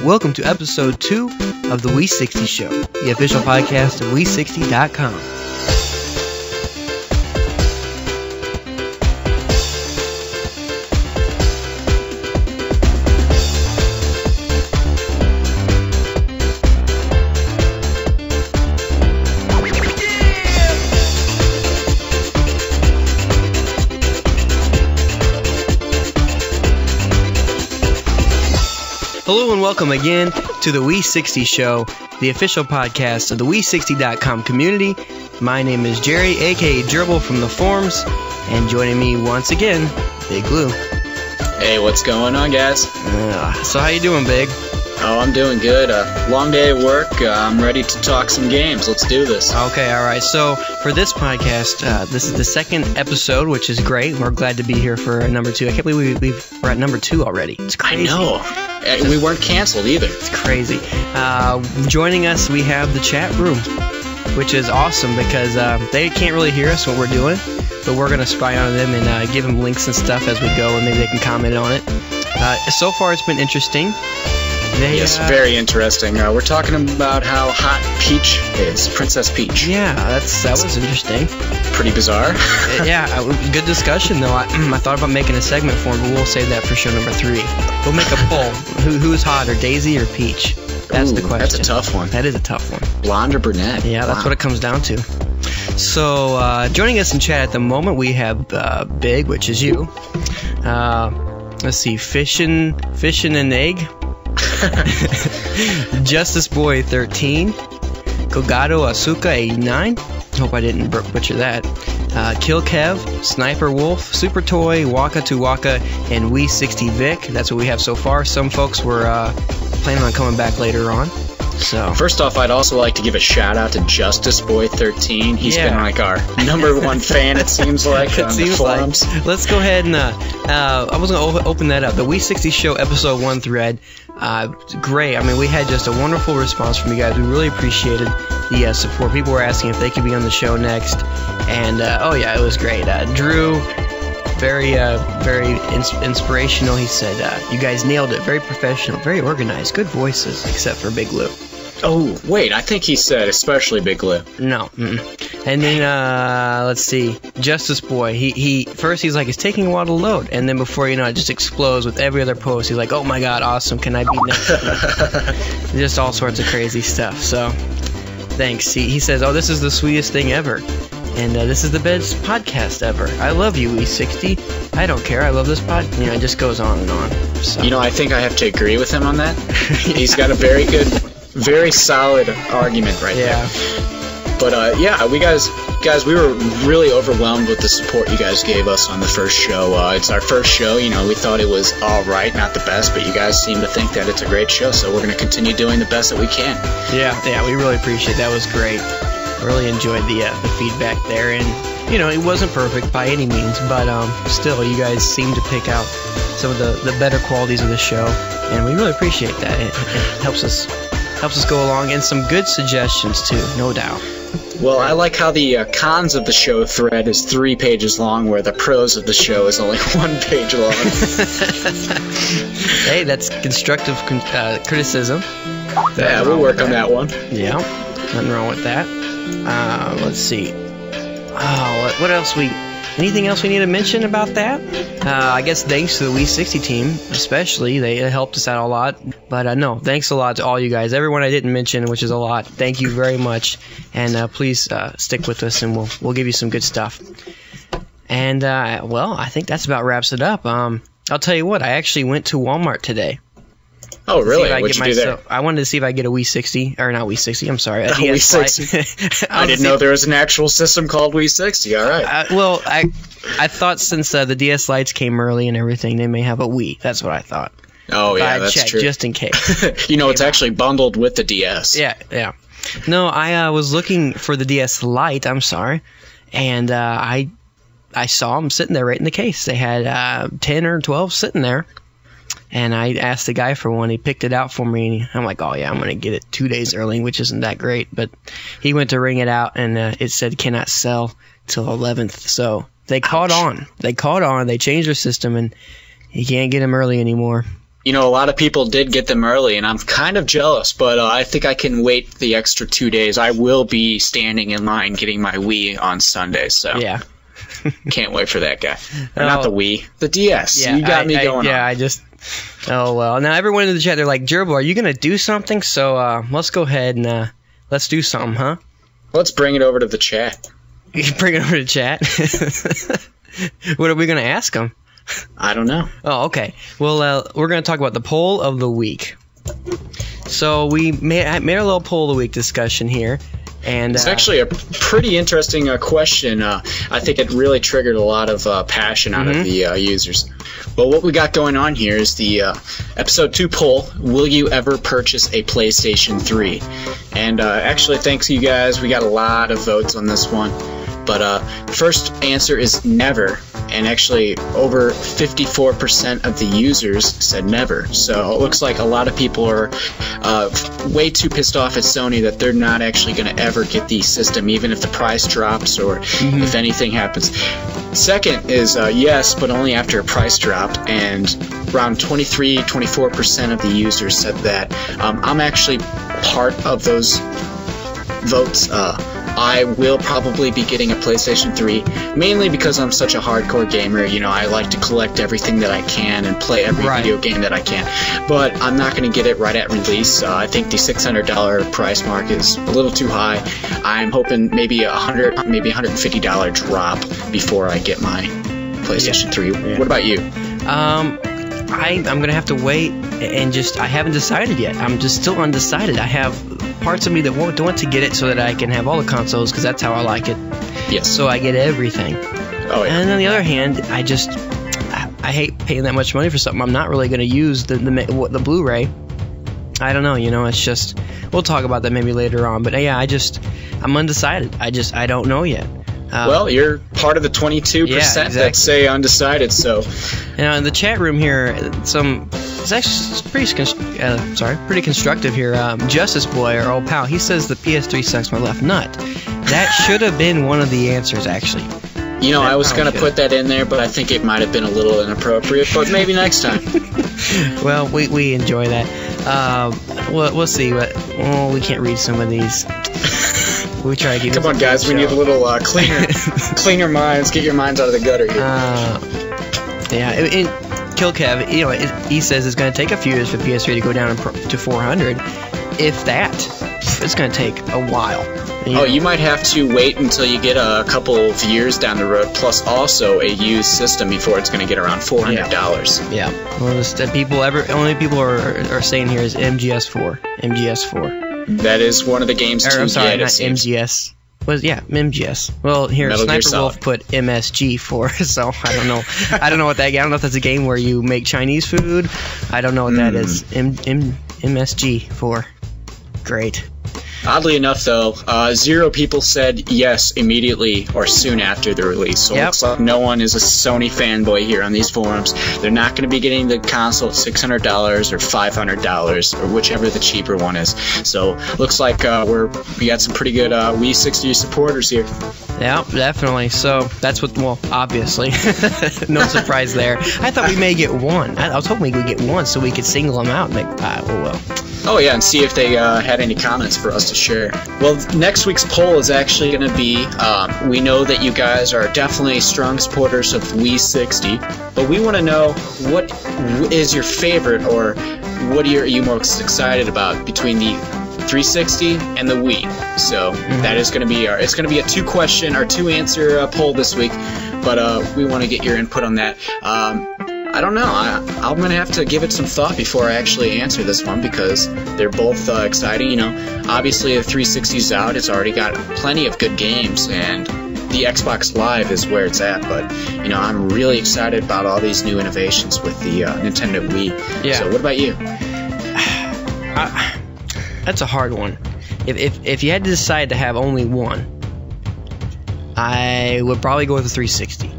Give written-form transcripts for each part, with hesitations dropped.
welcome to episode 2 of the Wii60Show, the official podcast of Wii60.com. Hello and welcome again to the Wii60Show, the official podcast of the Wii60.com community. My name is Jerry, aka Jerbol from the forums, and joining me once again, Big Blue. Hey, what's going on, guys? So how you doing, Big? Oh, I'm doing good. Long day at work. I'm ready to talk some games. Let's do this. Okay, alright. So for this podcast, this is the second episode, which is great. We're glad to be here for number 2. I can't believe we're at number 2 already. It's crazy. I know. We weren't canceled either. It's crazy. Joining us, we have the chat room, which is awesome because they can't really hear us what we're doing, but we're going to spy on them and give them links and stuff as we go, and maybe they can comment on it. So far, it's been interesting. Yes, very interesting. We're talking about how hot Peach is, Princess Peach. Yeah, that was interesting. Pretty bizarre. Yeah, good discussion, though. I thought about making a segment for it, but we'll save that for show number 3. We'll make a poll. Who's hotter, Daisy or Peach? That's the question. That's a tough one. That is a tough one. Blonde or brunette? Yeah, that's what it comes down to. So, joining us in chat at the moment, we have Big, which is you. Let's see, Fishin' an Egg. Justice Boy 13, Kogado Asuka 89. Hope I didn't butcher that. Kill Kev, Sniper Wolf, Super Toy, Waka to Waka, and Wii60 Vic. That's what we have so far. Some folks were planning on coming back later on. So first off, I'd also like to give a shout out to Justice Boy 13. He's been like our number 1 fan, it seems like, on the forums. Like. Let's go ahead and I was going to open that up. The Wii60Show episode 1 thread. Great. I mean, we had just a wonderful response from you guys. We really appreciated the support. People were asking if they could be on the show next, and oh yeah, it was great. Drew, very inspirational. He said, you guys nailed it. Very professional, very organized, good voices, except for Big Lou. Oh, wait, I think he said especially Big Lou. No. And then, let's see, Justice Boy, he first he's like, it's taking a while to load, and then before you know it just explodes with every other post. He's like, oh my god, awesome, can I be next? Just all sorts of crazy stuff, so thanks. He says, oh, this is the sweetest thing ever, and this is the best podcast ever. I love you, E60. I don't care, I love this pod. You know, it just goes on and on. So. You know, I think I have to agree with him on that. He's got a very solid argument right there. But yeah, we were really overwhelmed with the support you guys gave us on the first show. It's our first show, you know, we thought it was alright, not the best, but you guys seem to think that it's a great show, so we're going to continue doing the best that we can. Yeah, we really appreciate it. That was great. Really enjoyed the feedback there, and you know, it wasn't perfect by any means, but still, you guys seem to pick out some of the better qualities of the show, and we really appreciate that. It helps us go along, and some good suggestions too, no doubt. Well, I like how the cons of the show thread is 3 pages long, where the pros of the show is only 1 page long. Hey, that's constructive criticism. Yeah, we'll work on that one. Yeah, nothing wrong with that. Let's see. Oh, what else anything else we need to mention about that? I guess thanks to the Wii60 team, especially. They helped us out a lot. But no, thanks a lot to all you guys. Everyone I didn't mention, which is a lot. Thank you very much. And please stick with us, and we'll give you some good stuff. And, well, I think that's about wraps it up. I'll tell you what, I actually went to Walmart today. Oh, really? What'd you do there? I wanted to see if I get a Wii60, or not Wii60, I'm sorry, a Wii60. I didn't know there was an actual system called Wii60, alright. Well, I thought since the DS Lites came early and everything, they may have a Wii. That's what I thought. Oh, yeah, that's true. Just in case. You know, it's actually bundled with the DS. Yeah. No, I was looking for the DS Lite, I'm sorry, and I saw them sitting there right in the case. They had 10 or 12 sitting there. And I asked the guy for one. He picked it out for me. And I'm like, oh, yeah, I'm going to get it 2 days early, which isn't that great. But he went to ring it out, and it said cannot sell till 11th. So they caught on. They changed their system, and you can't get them early anymore. You know, a lot of people did get them early, and I'm kind of jealous, but I think I can wait the extra 2 days. I will be standing in line getting my Wii on Sunday, so yeah. Can't wait for that guy. Or not the Wii, the DS. Yeah, you got me going on. Oh, well. Now, everyone in the chat, they're like, Jerbol, are you going to do something? So let's go ahead and let's do something, huh? Let's bring it over to the chat. You can bring it over to chat? What are we going to ask them? I don't know. Oh, okay. Well, we're going to talk about the poll of the week. So we made a little poll of the week discussion here. And it's actually a pretty interesting question. I think it really triggered a lot of passion out of the users. Well, what we got going on here is the episode 2 poll: will you ever purchase a PlayStation 3? And actually, thanks to you guys, we got a lot of votes on this one. But first answer is never, and actually over 54% of the users said never. So it looks like a lot of people are way too pissed off at Sony that they're not actually going to ever get the system, even if the price drops or if anything happens. Second is yes, but only after a price drop, and around 23-24% of the users said that. I'm actually part of those votes. I will probably be getting a PlayStation 3, mainly because I'm such a hardcore gamer. You know, I like to collect everything that I can and play every video game that I can. But I'm not going to get it right at release. I think the $600 price mark is a little too high. I'm hoping maybe $100, maybe $150 drop before I get my PlayStation 3. Yeah. What about you? I'm going to have to wait and I haven't decided yet. I'm just still undecided. I have parts of me that want to get it so that I can have all the consoles, because that's how I like it. Yes. So I get everything. Oh, yeah. And on the other hand, I hate paying that much money for something I'm not really going to use, the Blu-ray. I don't know, you know, it's just, we'll talk about that maybe later on. But yeah, I'm undecided. I don't know yet. Well, you're part of the 22% that say undecided, so. You know, in the chat room here, it's actually pretty constructive here. Justice Boy, our old pal, he says the PS3 sucks my left nut. That should have been one of the answers, actually. You know, I was going to put that in there, but I think it might have been a little inappropriate, but maybe next time. Well, we enjoy that. We'll see. We can't read some of these. We try to keep. Come on, guys. We need a little cleaner minds. Get your minds out of the gutter here. Yeah. Kill Kev, you know, he says it's going to take a few years for PS3 to go down to 400. If that, it's going to take a while. You might have to wait until you get a couple of years down the road, plus also a used system before it's going to get around $400. Yeah. Well, only people are saying here is MGS4. MGS4. That is one of the games to I'm sorry, get. not MGS. MGS. Well, here Sniper Wolf put MSG for, so I don't know. I don't know what that. I don't know if that's a game where you make Chinese food. I don't know what that is. MSG for. Great. Oddly enough, though, 0 people said yes immediately or soon after the release. So it looks like no one is a Sony fanboy here on these forums. They're not going to be getting the console at $600 or $500 or whichever the cheaper one is. So looks like we got some pretty good Wii60 supporters here. Yeah, definitely. So that's obviously, no surprise there. I thought we may get one. I was hoping we could get one so we could single them out and make. Oh yeah, and see if they had any comments for us to share. Well, next week's poll is actually going to be, we know that you guys are definitely strong supporters of Wii60, but we want to know what is your favorite, or what are you most excited about between the 360 and the Wii. So that is going to be it's going to be a 2-question or 2-answer poll this week, but we want to get your input on that. I don't know. I'm going to have to give it some thought before I actually answer this one, because they're both exciting. You know, obviously the 360's out. It's already got plenty of good games, and the Xbox Live is where it's at. But, you know, I'm really excited about all these new innovations with the Nintendo Wii. Yeah. So what about you? That's a hard one. If you had to decide to have only one, I would probably go with the 360.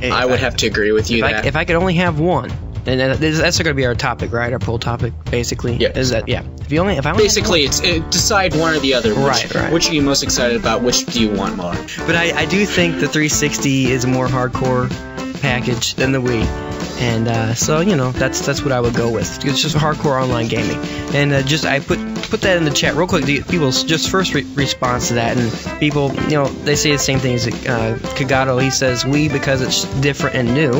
I would have to agree with you. If I could only have one, and that's going to be our topic, right? Our poll topic, basically. Yeah. If I basically, it's decide one or the other. Right. Which are you most excited about? Which do you want more? But I do think the 360 is a more hardcore package than the Wii, And so, you know, that's what I would go with. It's just hardcore online gaming. And I put that in the chat real quick. People's just first response to that, and people, you know, they say the same thing as Kagato. He says Wii because it's different and new,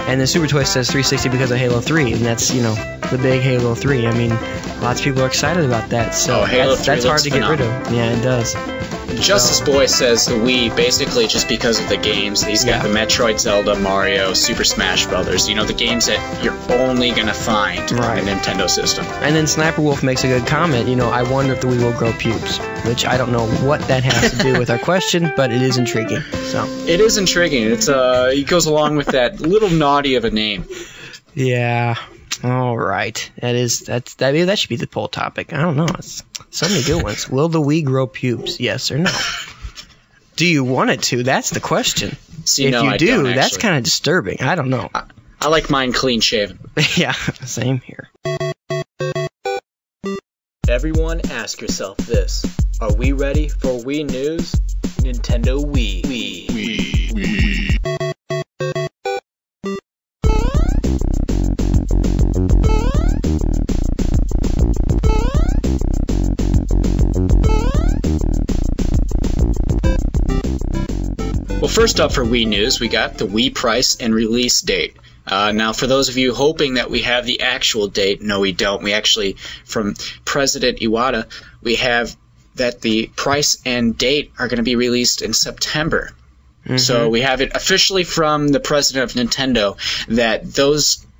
and then Super Toy says 360 because of Halo 3, and that's, you know, the big Halo 3. I mean, lots of people are excited about that. So that's hard to get rid of. Yeah, it does. Justice Boy says the Wii basically just because of the games. He's got the Metroid, Zelda, Mario, Super Smash Brothers. You know, the games that you're only going to find on the Nintendo system. And then Sniper Wolf makes a good comment. You know, I wonder if the Wii will grow pubes, which I don't know what that has to do with our question, but it is intriguing. So it is intriguing. It's it goes along with that little naughty of a name. Yeah. All right. That should be the poll topic. I don't know. It's so many good ones. Will the Wii grow pubes? Yes or no? Do you want it to? That's the question. See, if no, you do, that's kind of disturbing. I don't know. I like mine clean shaven. Yeah, same here. Everyone ask yourself this. Are we ready for Wii news? Nintendo Wii. Well, first up for Wii news, we got the Wii price and release date. Now, for those of you hoping that we have the actual date, no, we don't. We actually, from President Iwata, we have that the price and date are going to be released in September. Mm-hmm. So we have it officially from the president of Nintendo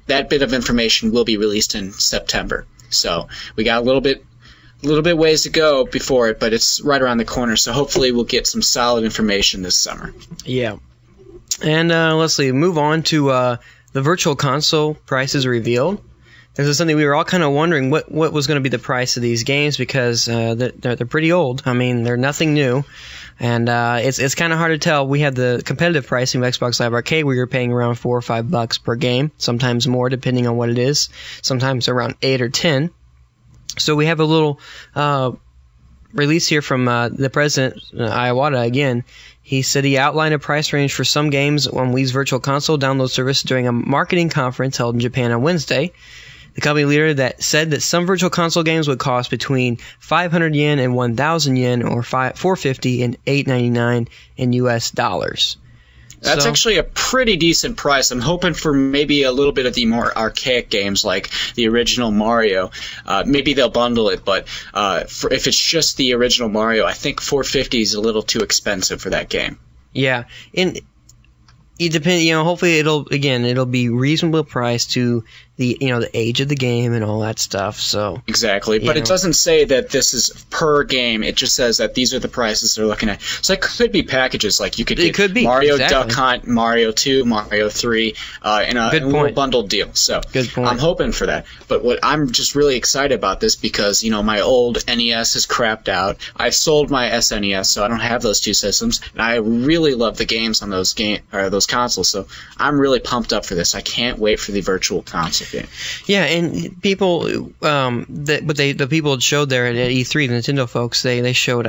that bit of information will be released in September. So we got a little bit ways to go before it, but it's right around the corner, so hopefully we'll get some solid information this summer. Yeah. And let's see, move on to the Virtual Console prices revealed. This is something we were all kind of wondering what was going to be the price of these games, because they're pretty old. I mean, they're nothing new, and it's kind of hard to tell. We had the competitive pricing of Xbox Live Arcade where you're paying around $4 or $5 per game, sometimes more depending on what it is, sometimes around 8 or 10. So we have a little release here from the president, Iwata, again. He said he outlined a price range for some games on Wii's Virtual Console download service during a marketing conference held in Japan on Wednesday. The company leader said that some Virtual Console games would cost between 500 yen and 1,000 yen, or $450 and $899 in US dollars. That's actually a pretty decent price. I'm hoping for maybe a little bit of the more archaic games like the original Mario. Maybe they'll bundle it, but if it's just the original Mario, I think $450 is a little too expensive for that game. Yeah, and it depends. You know, hopefully it'll be reasonable price to the age of the game and all that stuff. So exactly, but it doesn't say that this is per game. It just says that these are the prices they're looking at. So it could be packages, like you could get Mario Duck Hunt, Mario 2, Mario 3, in a little bundled deal. So I'm hoping for that. But what I'm just really excited about this, because my old NES is crapped out. I've sold my SNES, so I don't have those two systems, and I really love the games on those consoles. So I'm really pumped up for this. I can't wait for the Virtual Console game. Yeah, and people, the people showed there at E3, the Nintendo folks, they showed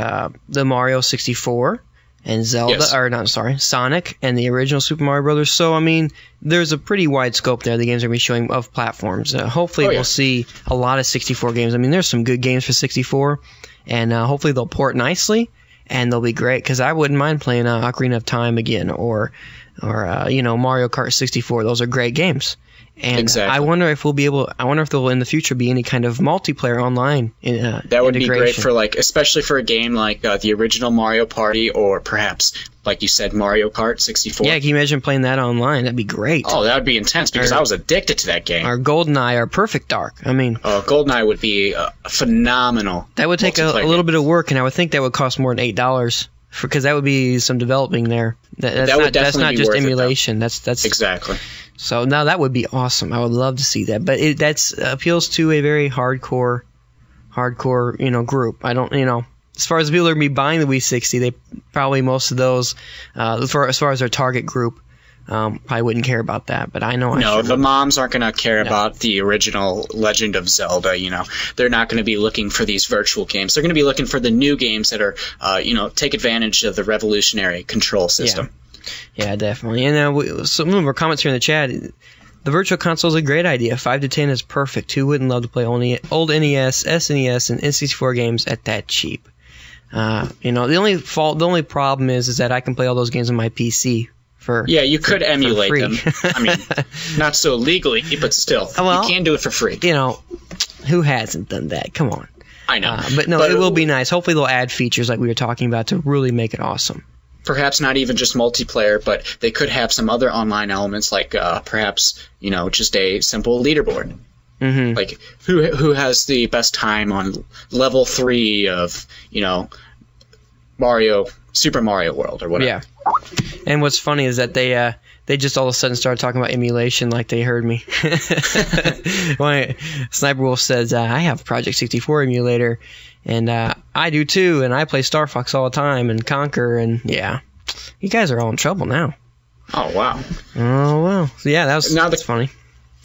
the Mario 64 and Sonic and the original Super Mario Brothers. So I mean, there's a pretty wide scope there. The games are going to be showing of platforms. Hopefully, we'll see a lot of 64 games. I mean, there's some good games for 64, and hopefully they'll port nicely and they'll be great. Because I wouldn't mind playing Ocarina of Time again, or Mario Kart 64. Those are great games. And exactly. I wonder if there'll in the future be any kind of multiplayer online that would be great for, especially for a game like the original Mario Party, or perhaps, like you said, Mario Kart 64. Yeah, can you imagine playing that online? That'd be great. Oh, that would be intense, because I was addicted to that game. Or GoldenEye or Perfect Dark. I mean, GoldenEye would be phenomenal. That would take a little bit of work, and I would think that would cost more than $8. Because that would be some developing there. That's not just emulation. That's exactly. So now that would be awesome. I would love to see that. But that appeals to a very hardcore, group. I don't, as far as the people that are going to be buying the Wii60, they probably, most of those, as far as their target group, probably wouldn't care about that. But I know. No, the moms aren't going to care about the original Legend of Zelda. They're not going to be looking for these virtual games. They're going to be looking for the new games that are, take advantage of the revolutionary control system. Yeah, definitely. And some of our comments here in the chat. The Virtual Console is a great idea. 5 to 10 is perfect. Who wouldn't love to play only old NES, SNES, and N64 games at that cheap? You know, the only problem is that I can play all those games on my PC. You could emulate them. I mean, not so legally, but still, well, you can do it for free. You know, who hasn't done that? Come on. I know. But it will be nice. Hopefully they'll add features like we were talking about to really make it awesome. Perhaps not even just multiplayer, but they could have some other online elements like perhaps, you know, just a simple leaderboard. Mm-hmm. Like who has the best time on level 3 of, you know, Super Mario World or whatever. Yeah. And what's funny is that they just all of a sudden started talking about emulation like they heard me. Sniper Wolf says, I have Project 64 emulator, and I do too, and I play Star Fox all the time, and Conquer, and yeah. You guys are all in trouble now. Oh, wow. Oh, well. So, yeah, that's funny.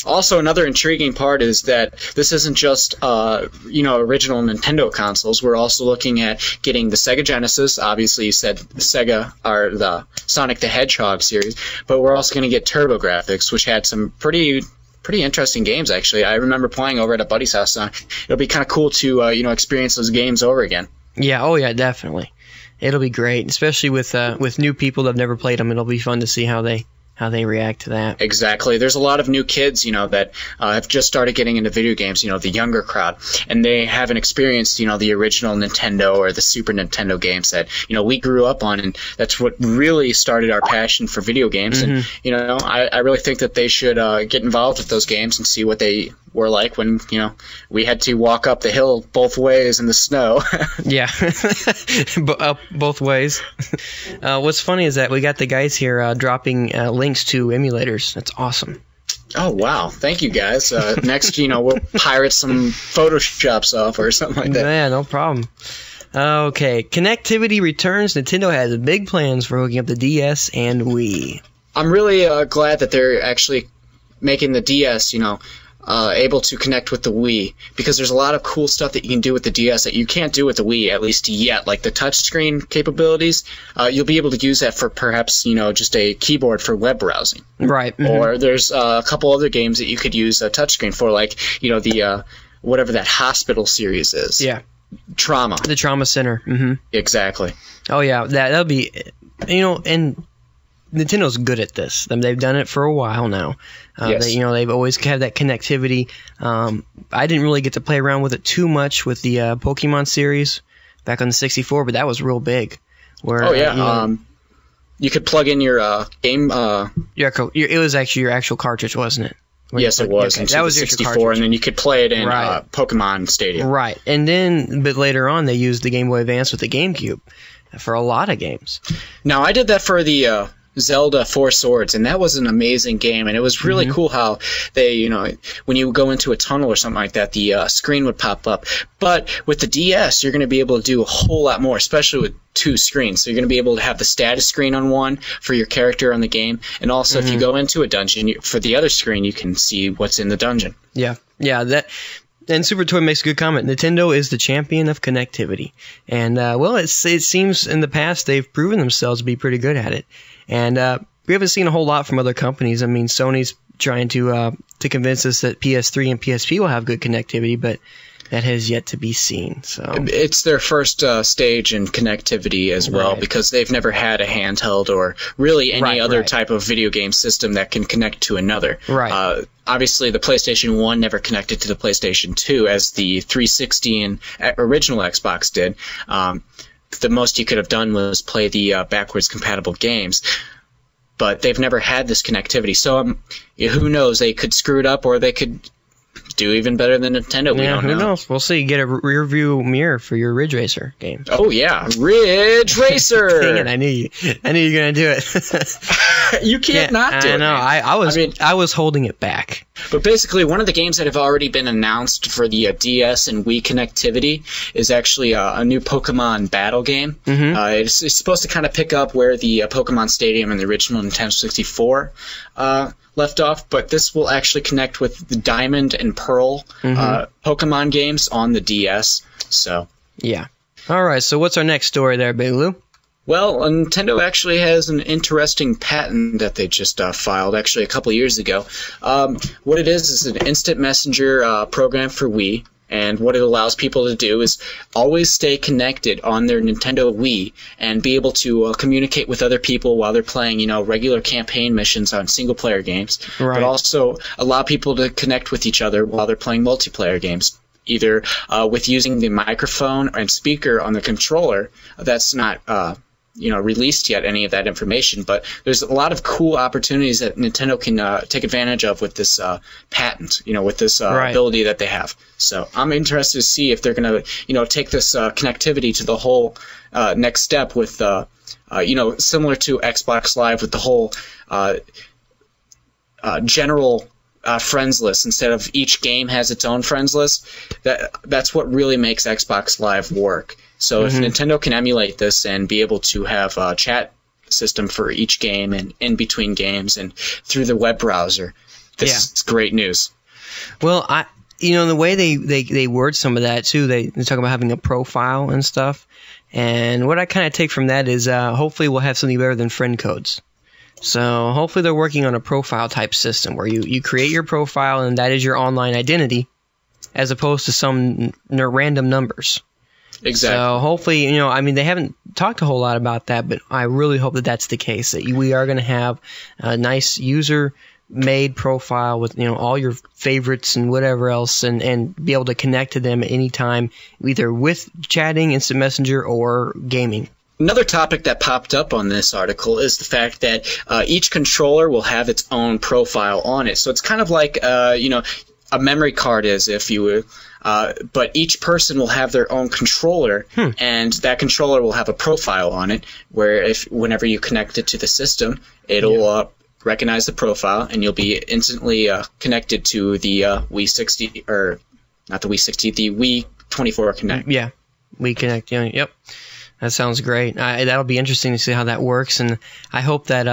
Also, another intriguing part is that this isn't just, you know, original Nintendo consoles. We're also looking at getting the Sega Genesis. Obviously, you said Sega or the Sonic the Hedgehog series, but we're also going to get TurboGrafx, which had some pretty interesting games. Actually, I remember playing over at a buddy's house. It'll be kind of cool to you know, experience those games over again. Yeah. Oh, yeah. Definitely. It'll be great, especially with new people that have never played them. It'll be fun to see how they react to that. Exactly. There's a lot of new kids, you know, that have just started getting into video games, you know, the younger crowd, and they haven't experienced, you know, the original Nintendo or the Super Nintendo games that, you know, we grew up on, and that's what really started our passion for video games. Mm-hmm. And, you know, I really think that they should get involved with those games and see what they were like when, you know, we had to walk up the hill both ways in the snow. Yeah. Up both ways. What's funny is that we got the guys here dropping links to emulators. That's awesome. Oh, wow. Thank you, guys. Next, you know, we'll pirate some Photoshop software or something like that. Yeah, no problem. Okay, connectivity returns. Nintendo has big plans for hooking up the DS and Wii. I'm really glad that they're actually making the DS, you know, able to connect with the Wii, because there's a lot of cool stuff that you can do with the DS that you can't do with the Wii, at least yet. Like the touchscreen capabilities, you'll be able to use that for perhaps, you know, just a keyboard for web browsing. Right. Mm-hmm. Or there's a couple other games that you could use a touchscreen for, like, you know, the whatever that hospital series is. Yeah. Trauma. The Trauma Center. Mm-hmm. Exactly. Oh, yeah. That'll be, you know, and Nintendo's good at this. They've done it for a while now. Yes. They've always had that connectivity. I didn't really get to play around with it too much with the Pokemon series back on the 64, but that was real big. Where, oh yeah, you could plug in your game. It was actually your actual cartridge, wasn't it? Yes, it was. Okay. That was your 64, and then you could play it in Pokemon Stadium. Right, and then but later on they used the Game Boy Advance with the GameCube for a lot of games. Now I did that for the Zelda Four Swords, and that was an amazing game, and it was really cool how they, you know, when you go into a tunnel or something like that, the screen would pop up. But with the DS, you're going to be able to do a whole lot more, especially with two screens. So you're going to be able to have the status screen on one for your character on the game, and also if you go into a dungeon, for the other screen, you can see what's in the dungeon. Yeah, that. And Super Toy makes a good comment. Nintendo is the champion of connectivity, and well, it seems in the past they've proven themselves to be pretty good at it. And we haven't seen a whole lot from other companies. I mean, Sony's trying to convince us that PS3 and PSP will have good connectivity, but that has yet to be seen. So it's their first stage in connectivity as well, because they've never had a handheld or really any other type of video game system that can connect to another. Right. Obviously, the PlayStation 1 never connected to the PlayStation 2 as the 360 and original Xbox did. The most you could have done was play the backwards compatible games, but they've never had this connectivity. So who knows? They could screw it up, or they could do even better than Nintendo. We don't know. Who knows? We'll see. Get a rear view mirror for your Ridge Racer game. Oh yeah, Ridge Racer. Dang it! I knew you were gonna do it. You can't not do it. I know. I was holding it back. But basically, one of the games that have already been announced for the DS and Wii connectivity is actually a new Pokemon battle game. It's supposed to kind of pick up where the Pokemon Stadium and the original Nintendo 64 left off, but this will actually connect with the Diamond and Pearl Pokemon games on the DS. So yeah. All right. So what's our next story there, Big Lou? Well, Nintendo actually has an interesting patent that they just filed, actually a couple years ago. What it is an instant messenger program for Wii, and what it allows people to do is always stay connected on their Nintendo Wii and be able to communicate with other people while they're playing, regular campaign missions on single-player games, but also allow people to connect with each other while they're playing multiplayer games, either with using the microphone and speaker on the controller. That's not released yet, any of that information, but there's a lot of cool opportunities that Nintendo can take advantage of with this patent, with this ability that they have. So I'm interested to see if they're going to, take this connectivity to the whole next step with, similar to Xbox Live with the whole general friends list. Instead of each game has its own friends list, that's what really makes Xbox Live work. So if Nintendo can emulate this and be able to have a chat system for each game and in between games and through the web browser, this is great news. Well, the way they word some of that too, they talk about having a profile and stuff. And what I kind of take from that is hopefully we'll have something better than friend codes. So hopefully they're working on a profile type system where you create your profile and that is your online identity, as opposed to some random numbers. Exactly. So hopefully, they haven't talked a whole lot about that, but I really hope that that's the case, that we are going to have a nice user-made profile with, all your favorites and whatever else, and be able to connect to them at any time, either with chatting, instant messenger, or gaming. Another topic that popped up on this article is the fact that each controller will have its own profile on it. So it's kind of like, a memory card is, if you would. But each person will have their own controller, and that controller will have a profile on it, where whenever you connect it to the system, it'll recognize the profile, and you'll be instantly connected to the Wii60, or not the Wii60, the Wii 24 Connect. Yeah, Wii Connect. Yeah, yep. That sounds great. That'll be interesting to see how that works, and I hope that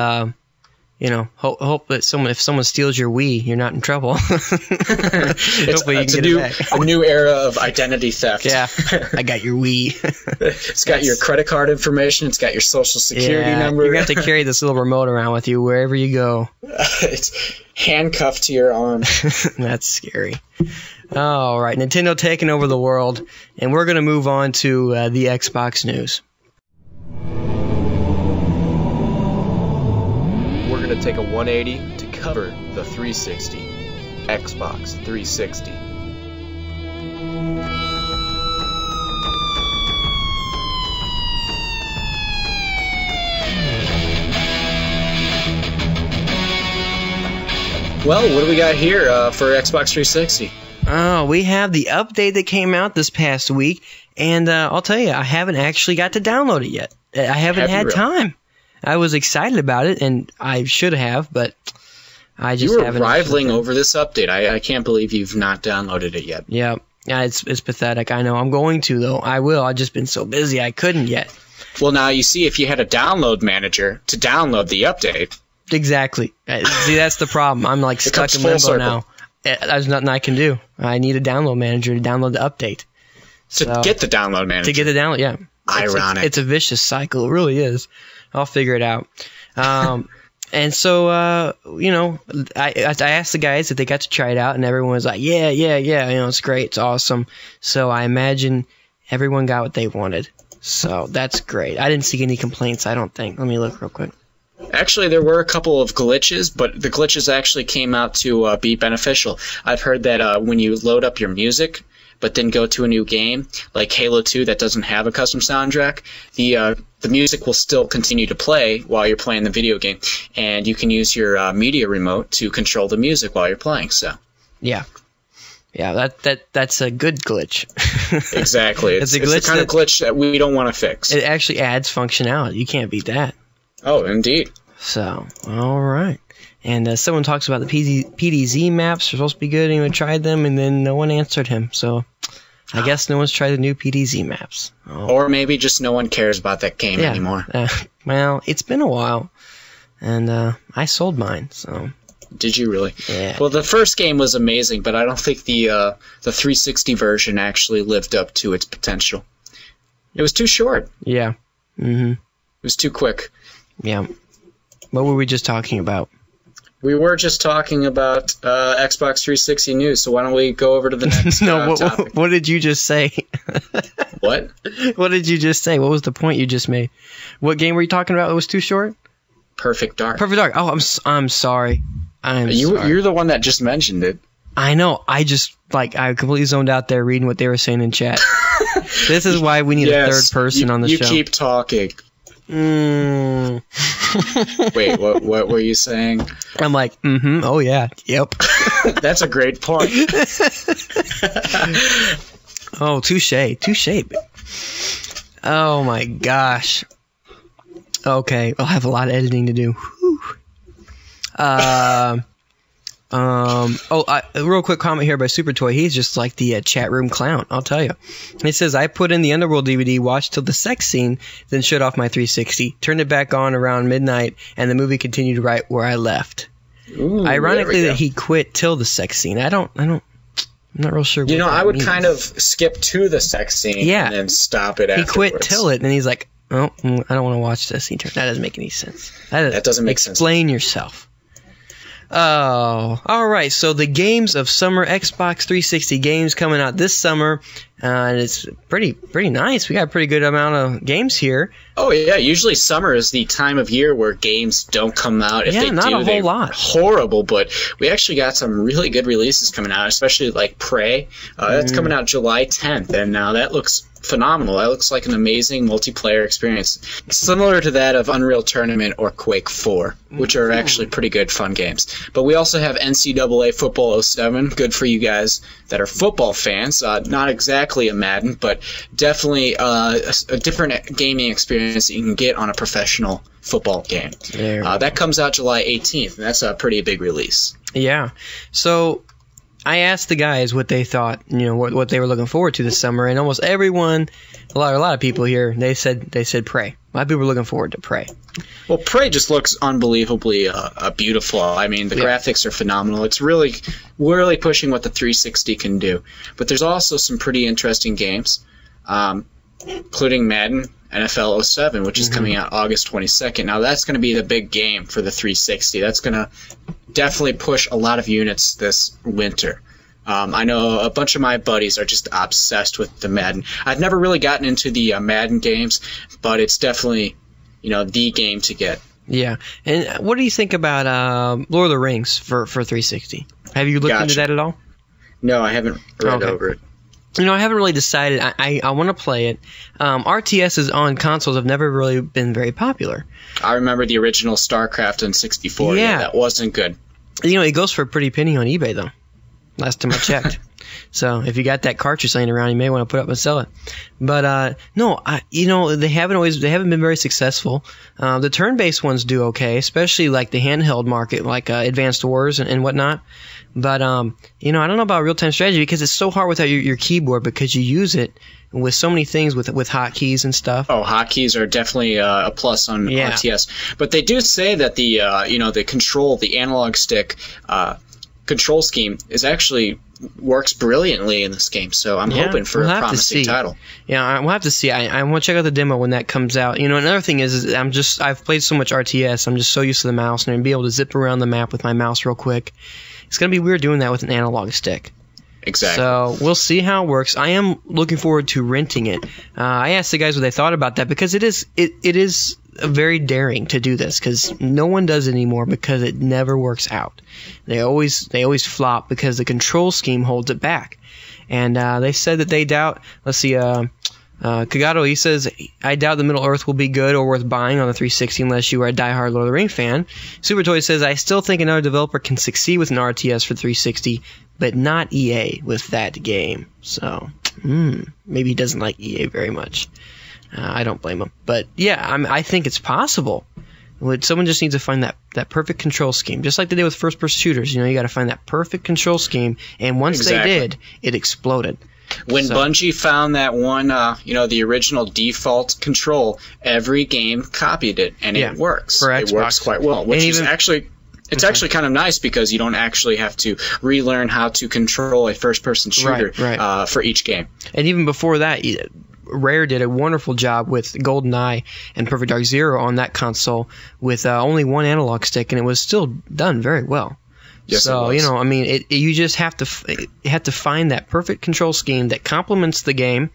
hope that if someone steals your Wii, you're not in trouble. It's a new era of identity theft. Yeah, I got your Wii. It's got your credit card information. It's got your social security number. You're going to have to carry this little remote around with you wherever you go. It's handcuffed to your arm. That's scary. All right, Nintendo taking over the world, and we're going to move on to the Xbox news. We're going to take a 180 to cover the 360, Xbox 360. Well, what do we got here for Xbox 360? Oh, we have the update that came out this past week, and I'll tell you, I haven't actually got to download it yet. I haven't had time. I was excited about it, and I should have, but I just haven't. You were rivaling over this update. I can't believe you've not downloaded it yet. Yeah, it's pathetic. I know. I'm going to, though. I will. I've just been so busy I couldn't yet. Well, now, you see, if you had a download manager to download the update. Exactly. See, that's the problem. I'm like stuck in limbo now. There's nothing I can do. I need a download manager to download the update. To get the download manager. To get the download, yeah. Ironic. It's a vicious cycle. It really is. I'll figure it out. And so, I asked the guys if they got to try it out, and everyone was like, yeah, it's great, it's awesome. So I imagine everyone got what they wanted. So that's great. I didn't see any complaints, I don't think. Let me look real quick. Actually, there were a couple of glitches, but the glitches actually came out to be beneficial. I've heard that when you load up your music, but then go to a new game, like Halo 2 that doesn't have a custom soundtrack, the music will still continue to play while you're playing the video game, and you can use your media remote to control the music while you're playing. So, yeah, that's a good glitch. Exactly, it's the kind of glitch that we don't want to fix. It actually adds functionality. You can't beat that. Oh, indeed. So, all right. And someone talks about the PDZ maps are supposed to be good, and he tried them, and then no one answered him. So I guess no one's tried the new PDZ maps. Oh. Or maybe just no one cares about that game anymore. Well, it's been a while, and I sold mine. So. Did you really? Yeah. Well, the first game was amazing, but I don't think the 360 version actually lived up to its potential. It was too short. Yeah. Mm-hmm. was too quick. Yeah. What were we just talking about? We were just talking about Xbox 360 news, so why don't we go over to the next topic? What did you just say? What? What did you just say? What was the point you just made? What game were you talking about that was too short? Perfect Dark. Perfect Dark. Oh, I'm sorry. Sorry. You're the one that just mentioned it. I know. I completely zoned out there reading what they were saying in chat. This is why we need a third person on the show. You keep talking. Wait, what were you saying? I'm like, oh yeah, yep. That's a great point. Oh, touche. Oh my gosh. Okay, I'll have a lot of editing to do. Real quick comment here by Super Toy. He's just like the chat room clown, I'll tell you. He says, I put in the Underworld DVD, watched till the sex scene, then shut off my 360, turned it back on around midnight, and the movie continued right where I left. Ooh, ironically, that he quit till the sex scene. I'm not real sure. I would kind of skip to the sex scene and then stop it afterwards. He quit till it, and he's like, oh, I don't want to watch this. That doesn't make any sense. That doesn't make sense. Explain yourself. Oh, all right. So the games of summer, Xbox 360 games coming out this summer, and it's pretty nice. We got a pretty good amount of games here. Oh yeah, usually summer is the time of year where games don't come out. If they not do, a whole lot. Horrible, but we actually got some really good releases coming out, especially like Prey. That's coming out July 10th, and now that looks phenomenal. That looks like an amazing multiplayer experience, similar to that of Unreal Tournament or Quake 4, which are actually pretty good, fun games. But we also have NCAA Football 07, good for you guys that are football fans. Not exactly a Madden, but definitely a different gaming experience that you can get on a professional football game. That comes out July 18th, and that's a pretty big release. Yeah. So I asked the guys what they thought, what they were looking forward to this summer, and almost everyone, a lot of people here, they said Prey. A lot of people were looking forward to Prey. Well, Prey just looks unbelievably beautiful. I mean, the graphics are phenomenal. It's really pushing what the 360 can do. But there's also some pretty interesting games, including Madden NFL 07, which is coming out August 22nd. Now, that's going to be the big game for the 360. That's going to definitely push a lot of units this winter. I know a bunch of my buddies are just obsessed with the Madden. I've never really gotten into the Madden games, but it's definitely, the game to get. Yeah. And what do you think about Lord of the Rings for 360? Have you looked into that at all? No, I haven't read over it. I haven't really decided. I want to play it. RTSs on consoles have never really been very popular. I remember the original StarCraft on 64. Yeah, that wasn't good. It goes for a pretty penny on eBay, though. Last time I checked. So if you got that cartridge laying around, you may want to put up and sell it. But no, they haven't been very successful. The turn-based ones do okay, especially like the handheld market, like Advanced Wars and whatnot. But I don't know about real-time strategy because it's so hard without your keyboard because you use it with so many things with hotkeys and stuff. Oh, hotkeys are definitely a plus on RTS. But they do say that the the analog stick control scheme works brilliantly in this game. So I'm hoping for a promising title. Yeah, we'll have to see. I want to check out the demo when that comes out. Another thing is I've played so much RTS. I'm just so used to the mouse and be able to zip around the map with my mouse real quick. It's going to be weird doing that with an analog stick. Exactly. So we'll see how it works. I am looking forward to renting it. I asked the guys what they thought about that because it is very daring to do this because no one does it anymore because it never works out. They always flop because the control scheme holds it back. And they said that they doubt. Let's see. Kagato, he says, I doubt the Middle Earth will be good or worth buying on the 360 unless you are a diehard Lord of the Rings fan. Super Toy says, I still think another developer can succeed with an RTS for 360, but not EA with that game. So, maybe he doesn't like EA very much. I don't blame him. But, yeah, I think it's possible. Someone just needs to find that perfect control scheme. Just like they did with first-person shooters. You got to find that perfect control scheme. And once they did, it exploded. When Bungie found that one, the original default control, every game copied it, and it works. It works quite well, which is actually kind of nice because you don't actually have to relearn how to control a first-person shooter for each game. And even before that, Rare did a wonderful job with GoldenEye and Perfect Dark Zero on that console with only one analog stick, and it was still done very well. Yes, so, you know, I mean, you just have to find that perfect control scheme that complements the game,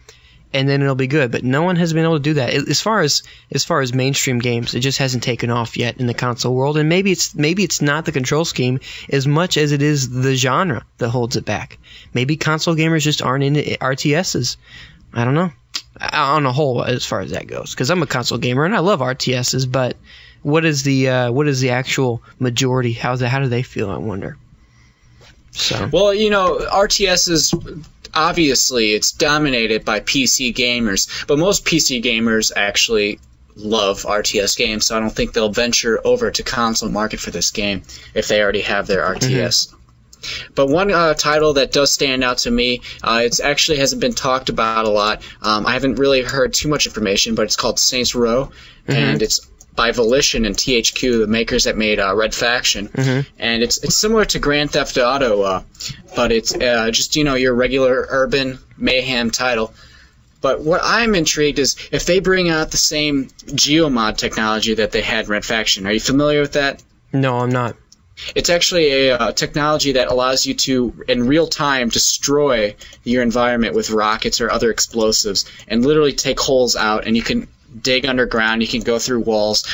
and then it'll be good. But no one has been able to do that. As far as mainstream games, it just hasn't taken off yet in the console world. And maybe it's not the control scheme as much as it is the genre that holds it back. Maybe console gamers just aren't into RTSs. I don't know. On a whole, as far as that goes, because I'm a console gamer and I love RTSs, but what is the actual majority? How do they feel? I wonder. So well, you know, RTSs obviously it's dominated by PC gamers, but most PC gamers actually love RTS games, so I don't think they'll venture over to console market for this game if they already have their RTS. But one title that does stand out to me, it actually hasn't been talked about a lot. I haven't really heard too much information, but it's called Saints Row, and it's by Volition and THQ, the makers that made Red Faction. And it's similar to Grand Theft Auto, but it's just, you know, your regular urban mayhem title. But what I'm intrigued is if they bring out the same geomod technology that they had in Red Faction. Are you familiar with that? No, I'm not. It's actually a technology that allows you to, in real time, destroy your environment with rockets or other explosives and literally take holes out, and you can dig underground, you can go through walls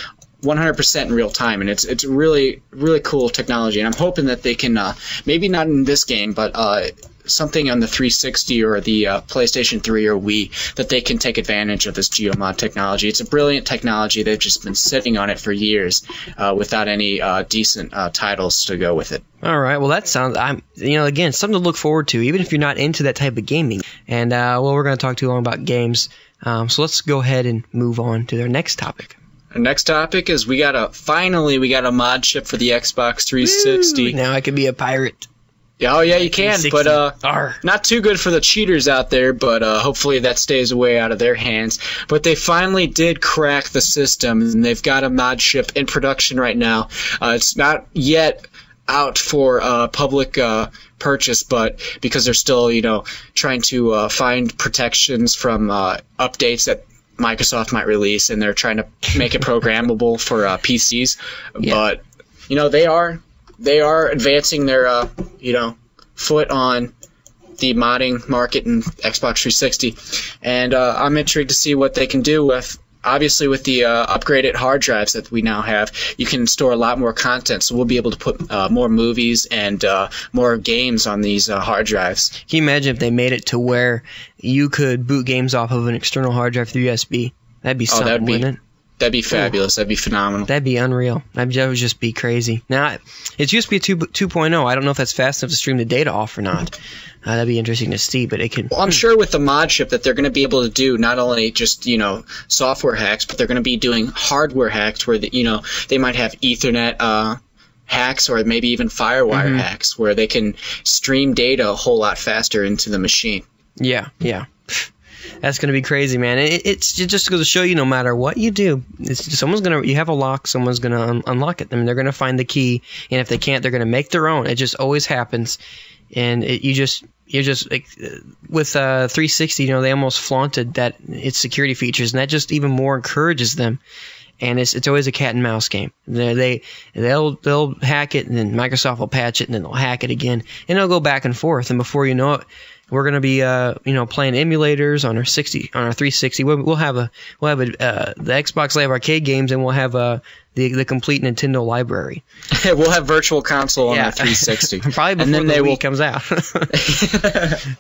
100% in real time, and it's really, really cool technology. And I'm hoping that they can, maybe not in this game, but something on the 360 or the PlayStation 3 or Wii, that they can take advantage of this geomod technology. It's a brilliant technology. They've just been sitting on it for years without any decent titles to go with it. All right. Well, that sounds, you know, again, something to look forward to, even if you're not into that type of gaming. And, well, we're going to talk too long about games. So let's go ahead and move on to our next topic. Our next topic is we got a mod chip for the Xbox 360. Woo, now I can be a pirate. Oh, yeah, you can, but not too good for the cheaters out there, but hopefully that stays away out of their hands. But they finally did crack the system, and they've got a mod chip in production right now. It's not yet out for public purchase, but because they're still, you know, trying to find protections from updates that Microsoft might release, and they're trying to make it programmable for PCs. Yeah. But, you know, they are advancing their, you know, foot on the modding market in Xbox 360, and I'm intrigued to see what they can do with, obviously, with the upgraded hard drives that we now have. You can store a lot more content, so we'll be able to put more movies and more games on these hard drives. Can you imagine if they made it to where you could boot games off of an external hard drive through USB? That'd be something, wouldn't it? That'd be fabulous. That'd be phenomenal. That'd be unreal. That would just be crazy. Now, it's USB 2.0. I don't know if that's fast enough to stream the data off or not. That'd be interesting to see, but it can... Well, I'm sure with the mod chip that they're going to be able to do not only just, you know, software hacks, but they're going to be doing hardware hacks where, you know, they might have Ethernet hacks or maybe even FireWire hacks where they can stream data a whole lot faster into the machine. Yeah, yeah. That's going to be crazy, man. It's just going to show you no matter what you do, you have a lock, someone's going to unlock it. I mean, they're going to find the key, and if they can't, they're going to make their own. It just always happens. And you're just like, with 360, you know, they almost flaunted that its security features, and that just even more encourages them. And it's always a cat and mouse game. They'll hack it, and then Microsoft will patch it, and then they'll hack it again, and it'll go back and forth. And before you know it, we're going to be you know, playing emulators on our 360. We'll have the Xbox Live Arcade games, and we'll have the complete Nintendo library. We'll have Virtual Console on our 360. Probably before the Wii comes out.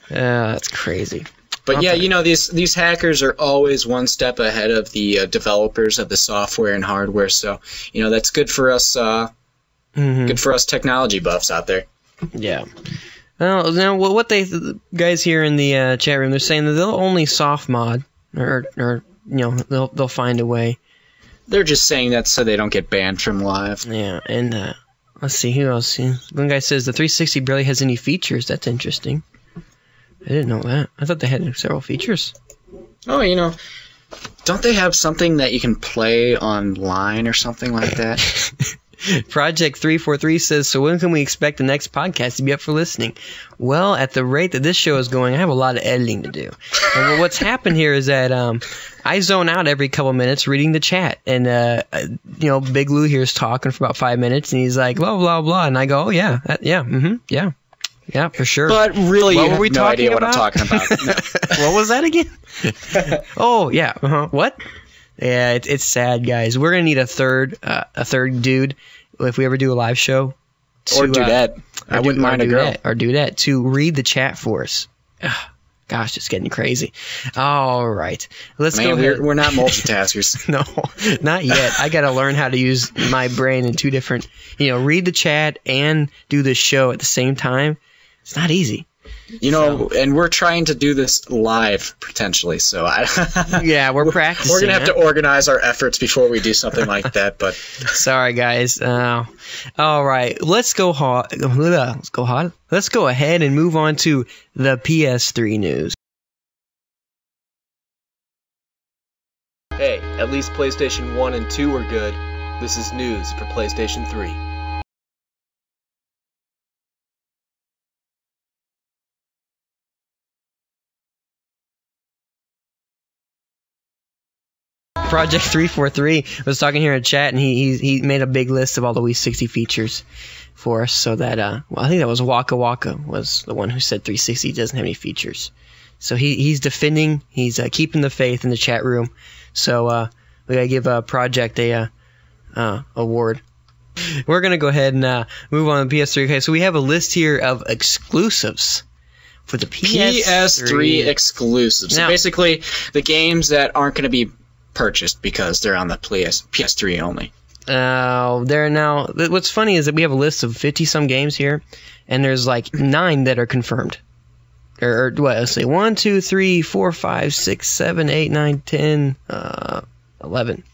That's crazy. But yeah, you know, these hackers are always one step ahead of the developers of the software and hardware. So, you know, that's good for us. Good for us technology buffs out there. Yeah. Now, what the guys here in the chat room, they're saying that they'll only soft mod, or you know, they'll find a way. They're just saying that so they don't get banned from live. Yeah, and let's see, who else? One guy says the 360 barely has any features. That's interesting. I didn't know that. I thought they had several features. Oh, you know, don't they have something that you can play online or something like that? Project 343 says, so when can we expect the next podcast to be up for listening? Well, at the rate that this show is going, I have a lot of editing to do. And what's happened here is that I zone out every couple minutes reading the chat. And, Big Lou here is talking for about 5 minutes, and he's like, blah, blah, blah. And I go, oh, yeah, yeah. Yeah, for sure. But really, what you were we have no talking idea about? what I'm talking about. No. What was that again? Oh, yeah. What? Yeah, it's sad, guys. We're gonna need a third dude if we ever do a live show. Or dudette. I wouldn't mind a girl. Or dudette to read the chat for us. Gosh, it's getting crazy. All right, let's go ahead. We're not multitaskers. No, not yet. I got to learn how to use my brain in two different. Read the chat and do the show at the same time. It's not easy. And we're trying to do this live, potentially, so yeah, we're practicing. We're going to have to organize our efforts before we do something like that, but... Sorry, guys. All right, let's go Let's go ahead and move on to the PS3 news. Hey, at least PlayStation 1 and 2 were good. This is news for PlayStation 3. Project 343 was talking here in chat, and he made a big list of all the Wii60 features for us. So that I think that was Waka Waka was the one who said 360 doesn't have any features. So he's defending, he's keeping the faith in the chat room. So we gotta give Project a award. We're gonna go ahead and move on to the PS3. Okay, so we have a list here of exclusives for the PS3 exclusives. So basically, the games that aren't going to be purchased because they're on the PS3 only. They're now. What's funny is that we have a list of 50-some games here, and there's like 9 that are confirmed. Or what? Let's see, 1, 2, 3, 4, 5, 6, 7, 8, 9, 10, 11.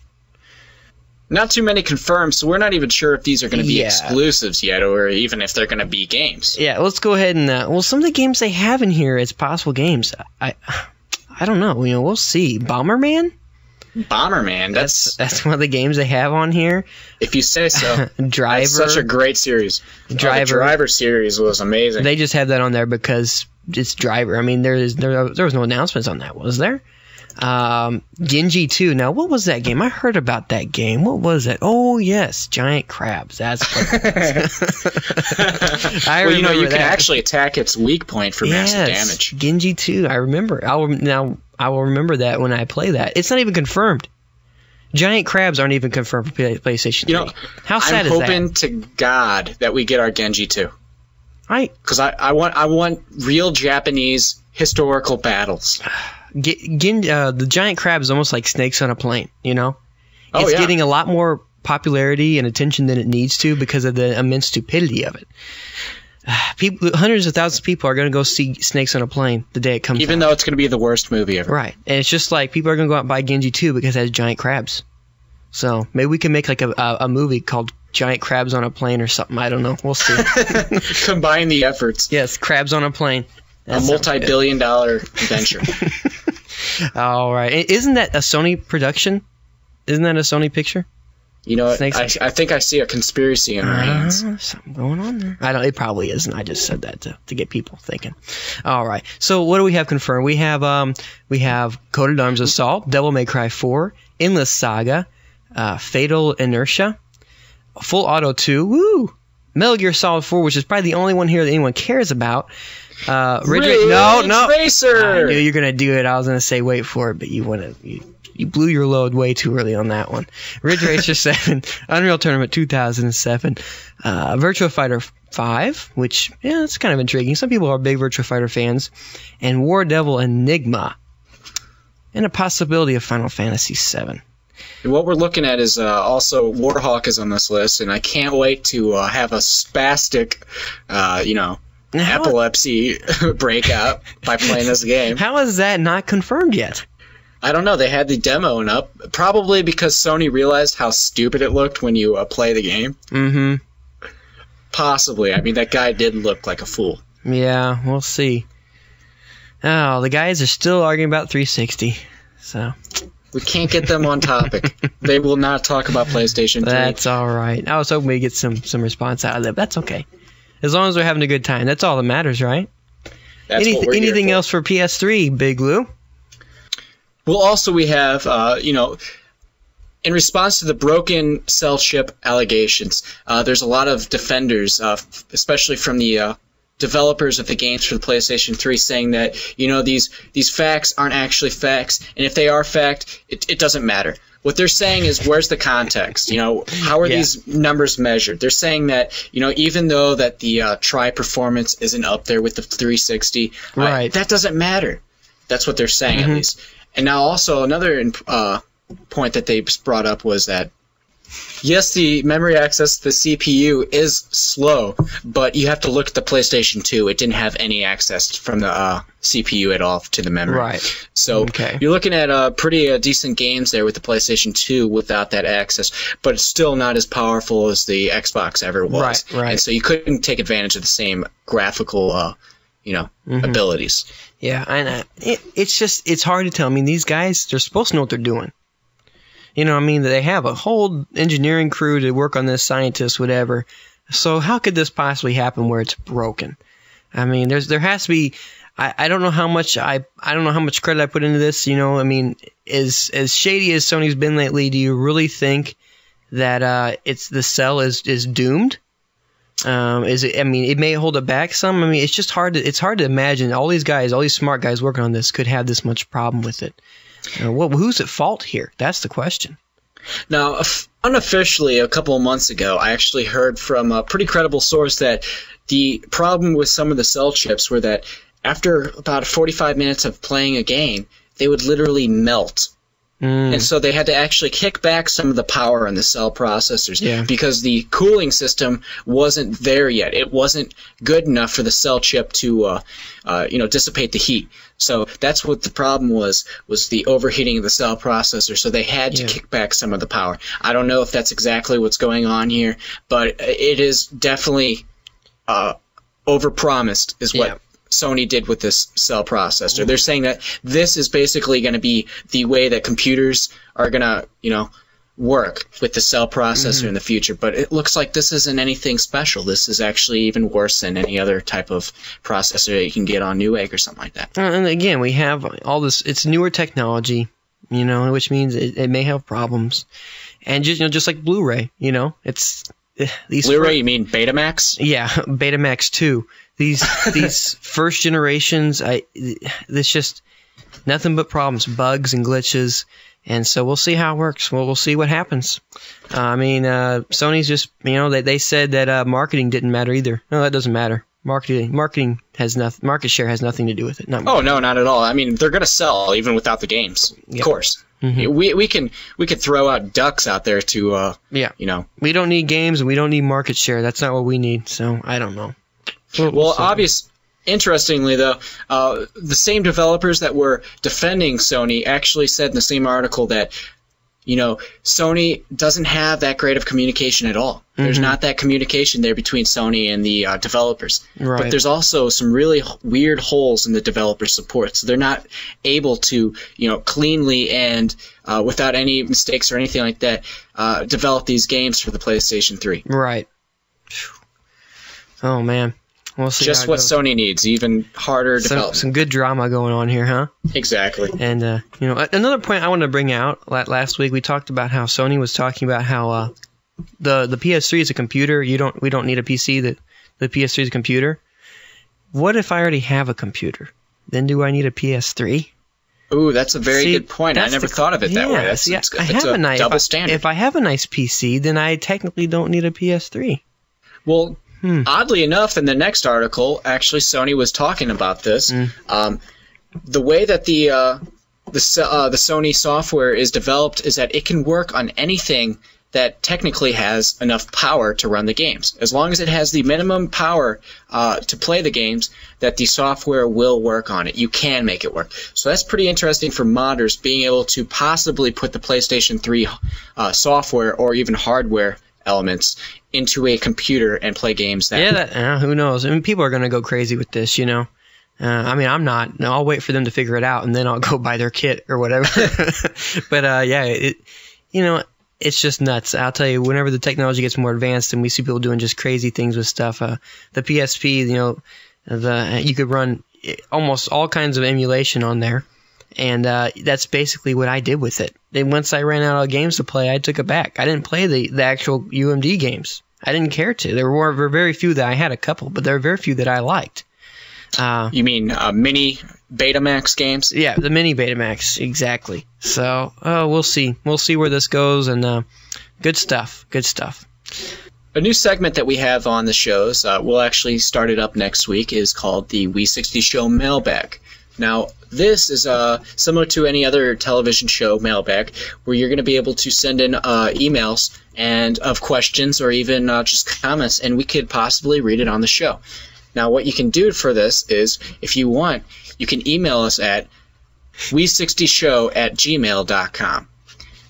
Not too many confirmed, so we're not even sure if these are going to be exclusives yet, or even if they're going to be games. Yeah, let's go ahead and some of the games they have in here as possible games. I don't know. We'll see. Bomberman. Bomberman. That's one of the games they have on here. If you say so. Driver. That's such a great series. Driver. The Driver series was amazing. They just have that on there because it's Driver. I mean, there was no announcements on that, was there? Genji 2. Now, what was that game? I heard about that game. What was it? Oh, yes, Giant Crabs. That's what it was. I remember you can actually attack its weak point for massive damage. Genji 2. I remember. I will remember that when I play that. It's not even confirmed. Giant Crabs aren't even confirmed for PlayStation 3. How sad is that? I'm hoping to God that we get our Genji 2. Because I want real Japanese historical battles. The Giant Crab is almost like Snakes on a Plane, It's getting a lot more popularity and attention than it needs to because of the immense stupidity of it. Hundreds of thousands of people are going to go see Snakes on a Plane the day it comes out. Even though it's going to be the worst movie ever. Right. And it's just like people are going to go out and buy Genji 2 because it has giant crabs. So maybe we can make like a movie called Giant Crabs on a Plane or something. I don't know. We'll see. Combine the efforts. Yes, Crabs on a Plane. A multi-billion-dollar venture. All right. Isn't that a Sony production? Isn't that a Sony picture? You know what? I think I see a conspiracy in our hands. Something going on there. It probably isn't. I just said that to get people thinking. All right. So what do we have confirmed? We have Coded Arms Assault, Devil May Cry 4, Endless Saga, Fatal Inertia, Full Auto 2, woo! Metal Gear Solid 4, which is probably the only one here that anyone cares about. Ridge Racer. I knew you were gonna do it. I was gonna say wait for it, but you blew your load way too early on that one. Ridge Racer 7, Unreal Tournament 2007, Virtua Fighter 5, which it's kind of intriguing. Some people are big Virtua Fighter fans, and War Devil Enigma, and a possibility of Final Fantasy 7. And what we're looking at is also Warhawk is on this list, and I can't wait to have a spastic, epilepsy breakout by playing this game. How is that not confirmed yet? I don't know. They had the demo up, probably because Sony realized how stupid it looked when you play the game. Mm-hmm. Possibly. I mean, that guy did look like a fool. Yeah, we'll see. Oh, the guys are still arguing about 360. So We can't get them on topic. They will not talk about PlayStation 3. That's all right. I was hoping we get some response out of that. That's okay. As long as we're having a good time, that's all that matters, right? Anything else for PS3, Big Lou? Well, also we have, in response to the broken cell chip allegations, there's a lot of defenders, especially from the developers of the games for the PlayStation 3, saying that these facts aren't actually facts, and if they are fact, it doesn't matter. What they're saying is, where's the context? How are these numbers measured? They're saying that even though that the tri performance isn't up there with the 360, right? That doesn't matter. That's what they're saying at least. And now also another point that they brought up was that, yes, the memory access to the CPU is slow, but you have to look at the PlayStation 2. It didn't have any access from the CPU at all to the memory. Right. So you're looking at pretty decent games there with the PlayStation 2 without that access, but it's still not as powerful as the Xbox ever was. Right. And so you couldn't take advantage of the same graphical, abilities. Yeah, and it's hard to tell. I mean, these guys, they're supposed to know what they're doing. They have a whole engineering crew to work on this, scientists, whatever. So how could this possibly happen where it's broken? I mean, there has to be. I don't know how much I don't know how much credit I put into this. As shady as Sony's been lately, do you really think that the cell is doomed? Is it? I mean, it may hold it back some. I mean, it's just hard to imagine all these guys, all these smart guys working on this could have this much problem with it. Who's at fault here? That's the question. Now, unofficially, a couple of months ago, I actually heard from a pretty credible source that the problem with some of the cell chips were that after about 45 minutes of playing a game, they would literally melt. And so they had to actually kick back some of the power on the cell processors because the cooling system wasn't there yet. It wasn't good enough for the cell chip to dissipate the heat. So that's what the problem was the overheating of the cell processor. So they had to kick back some of the power. I don't know if that's exactly what's going on here, but it is definitely overpromised is what Sony did with this cell processor. They're saying that this is basically going to be the way that computers are going to, work with the cell processor in the future. But it looks like this isn't anything special. This is actually even worse than any other type of processor that you can get on Newegg or something like that. And again, we have all this. It's newer technology, which means it may have problems. And just like Blu-ray, it's these Blu-ray. You mean Betamax? Yeah, Betamax 2. These first generations, there's just nothing but problems, bugs and glitches, and so we'll see how it works. We'll see what happens. Sony's just, they said that marketing didn't matter either. No, that doesn't matter. Marketing has nothing. Market share has nothing to do with it. Oh no, not at all. I mean, they're gonna sell even without the games, of course. We can throw out ducks out there to We don't need games and we don't need market share. That's not what we need. So I don't know. Interestingly, though, the same developers that were defending Sony actually said in the same article that, Sony doesn't have that great of communication at all. There's not that communication there between Sony and the developers. Right. But there's also some really weird holes in the developer support. So they're not able to, cleanly and without any mistakes or anything like that, develop these games for the PlayStation 3. Right. Oh, man. We'll see. Just what Sony needs, even harder development. Some good drama going on here, huh? Exactly. And another point I wanted to bring out. Last week we talked about how Sony was talking about how the PS3 is a computer. We don't need a PC. The PS3 is a computer. What if I already have a computer? Then do I need a PS3? Ooh, that's a very good point. I never thought of it that way. That's a double standard. If I have a nice PC, then I technically don't need a PS3. Well. Oddly enough, in the next article, actually, Sony was talking about this. The way that the Sony software is developed is that it can work on anything that technically has enough power to run the games. As long as it has the minimum power to play the games, that the software will work on it. You can make it work. So that's pretty interesting for modders, being able to possibly put the PlayStation 3 software or even hardware elements into a computer and play games. Who knows? I mean, people are going to go crazy with this, I mean, I'm not. No, I'll wait for them to figure it out, and then I'll go buy their kit or whatever. But yeah, it's just nuts. I'll tell you, whenever the technology gets more advanced and we see people doing just crazy things with stuff, the PSP, you could run almost all kinds of emulation on there, and that's basically what I did with it. And once I ran out of games to play, I took it back. I didn't play the actual UMD games. I didn't care to. There were very few that I had a couple, but there were very few that I liked. You mean mini Betamax games? Yeah, the mini Betamax, exactly. So we'll see. We'll see where this goes, and good stuff. Good stuff. A new segment that we have on the shows, we'll actually start it up next week, is called the Wii60Show Mailbag. Now, this is similar to any other television show mailbag, where you're going to be able to send in emails and of questions or even just comments, and we could possibly read it on the show. Now, what you can do for this is, if you want, you can email us at Wii60Show@gmail.com.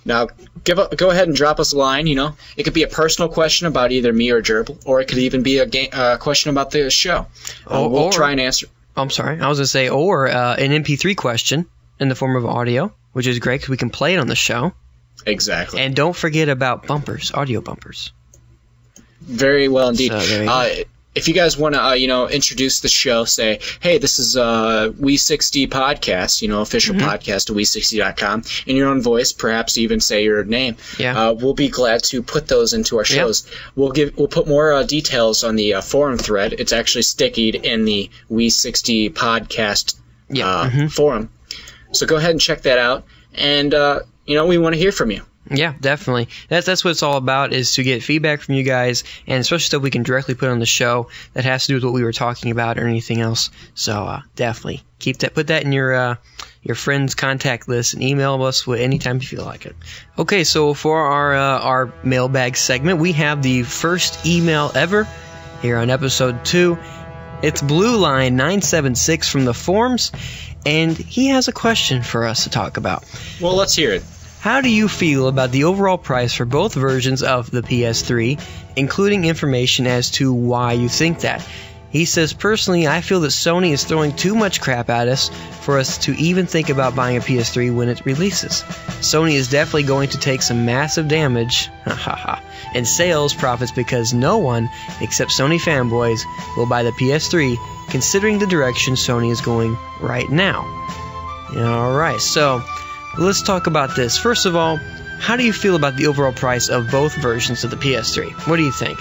Now, go ahead and drop us a line. It could be a personal question about either me or Jerbol, or it could even be a question about the show. We'll try and answer. I'm sorry, I was going to say, or an MP3 question in the form of audio, which is great because we can play it on the show. Exactly. And don't forget about bumpers, audio bumpers. Very well indeed. So, if you guys want to, introduce the show, say, hey, this is Wii60 Podcast, official podcast of Wii60.com, in your own voice, perhaps even say your name. Yeah. We'll be glad to put those into our shows. Yep. We'll put more details on the forum thread. It's actually stickied in the Wii60 Podcast forum. So go ahead and check that out. And, we want to hear from you. Yeah, definitely. That's what it's all about, is to get feedback from you guys, and especially stuff we can directly put on the show that has to do with what we were talking about or anything else. So definitely put that in your friends' contact list and email us anytime you feel like it. Okay, so for our mailbag segment, we have the first email ever here on episode 2. It's Blue Line 976 from the forums, and he has a question for us to talk about. Well, let's hear it. How do you feel about the overall price for both versions of the PS3, including information as to why you think that? He says, personally, I feel that Sony is throwing too much crap at us for us to even think about buying a PS3 when it releases. Sony is definitely going to take some massive damage in sales profits because no one, except Sony fanboys, will buy the PS3, considering the direction Sony is going right now. Alright, so let's talk about this. First of all, how do you feel about the overall price of both versions of the PS3? What do you think?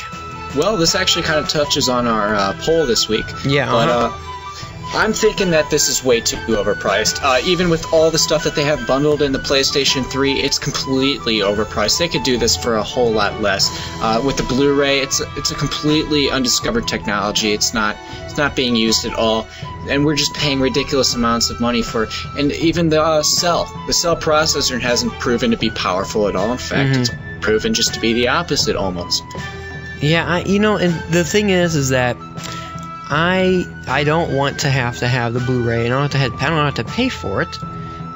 Well, this actually kind of touches on our poll this week. Yeah. But I'm thinking that this is way too overpriced. Even with all the stuff that they have bundled in the PlayStation 3, it's completely overpriced. They could do this for a whole lot less. With the Blu-ray, it's a completely undiscovered technology. It's not being used at all. And we're just paying ridiculous amounts of money for it. And even the cell processor hasn't proven to be powerful at all. In fact, it's proven just to be the opposite almost. Yeah, and the thing is that I don't want to have the Blu-ray. I don't have to pay for it.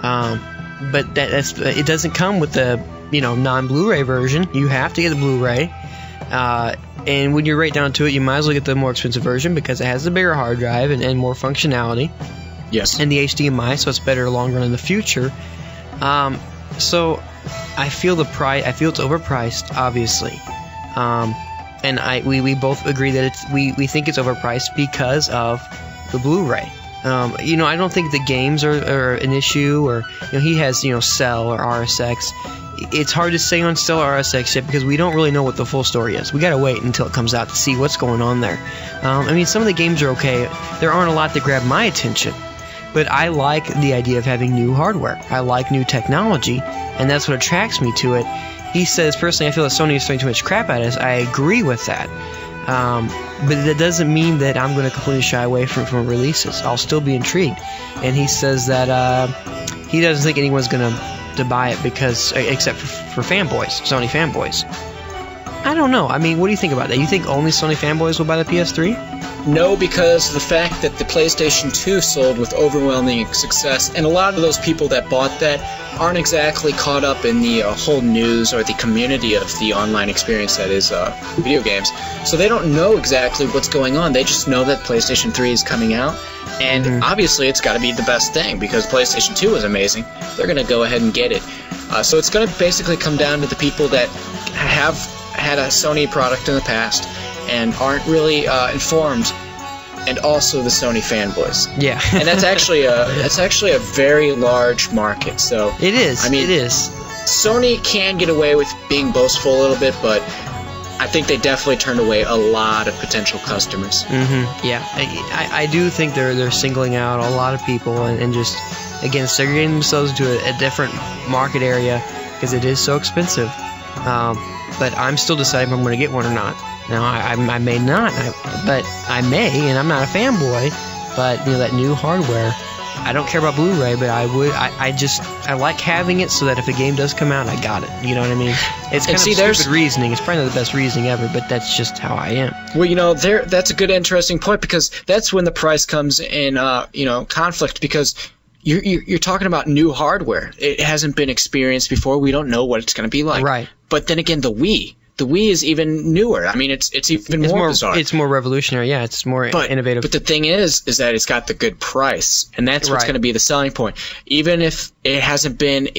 But it doesn't come with the non-Blu-ray version. You have to get the Blu-ray. And when you're right down to it, you might as well get the more expensive version because it has the bigger hard drive and more functionality. Yes. And the HDMI, so it's better long run in the future. So I feel I feel it's overpriced, obviously. And we both agree that we think it's overpriced because of the Blu-ray. I don't think the games are an issue, or he has Cell or RSX. It's hard to say on Cell or RSX yet because we don't really know what the full story is. We gotta wait until it comes out to see what's going on there. Some of the games are okay. There aren't a lot that grab my attention, but I like the idea of having new hardware. I like new technology, and that's what attracts me to it. He says, personally, I feel that Sony is throwing too much crap at us. I agree with that. But that doesn't mean that I'm going to completely shy away from releases. I'll still be intrigued. And he says that he doesn't think anyone's going to buy it except for fanboys, Sony fanboys. I don't know. What do you think about that? You think only Sony fanboys will buy the PS3? No, because of the fact that the PlayStation 2 sold with overwhelming success, and a lot of those people that bought that aren't exactly caught up in the whole news or the community of the online experience that is video games. So they don't know exactly what's going on. They just know that PlayStation 3 is coming out, and obviously it's got to be the best thing because PlayStation 2 is amazing. They're going to go ahead and get it. So it's going to basically come down to the people that have had a Sony product in the past and aren't really informed, and also the Sony fanboys. Yeah. And that's actually a very large market. So it is. I mean, it is. Sony can get away with being boastful a little bit, but I think they definitely turned away a lot of potential customers. Yeah, I do think they're singling out a lot of people and just, again, segregating themselves into a different market area because it is so expensive. But I'm still deciding if I'm going to get one or not. Now, I may not, but I may, and I'm not a fanboy. But that new hardware, I don't care about Blu-ray, but I would. I like having it so that if a game does come out, I got it. You know what I mean? It's kind of stupid reasoning. It's probably not the best reasoning ever, but that's just how I am. Well, that's a good, interesting point because that's when the price comes in, conflict because you're talking about new hardware. It hasn't been experienced before. We don't know what it's going to be like. Right. But then again, the Wii is even newer. I mean, it's even more bizarre. It's more revolutionary. Yeah, it's more innovative. But the thing is that it's got the good price, and that's what's going to be the selling point. Even if it hasn't been,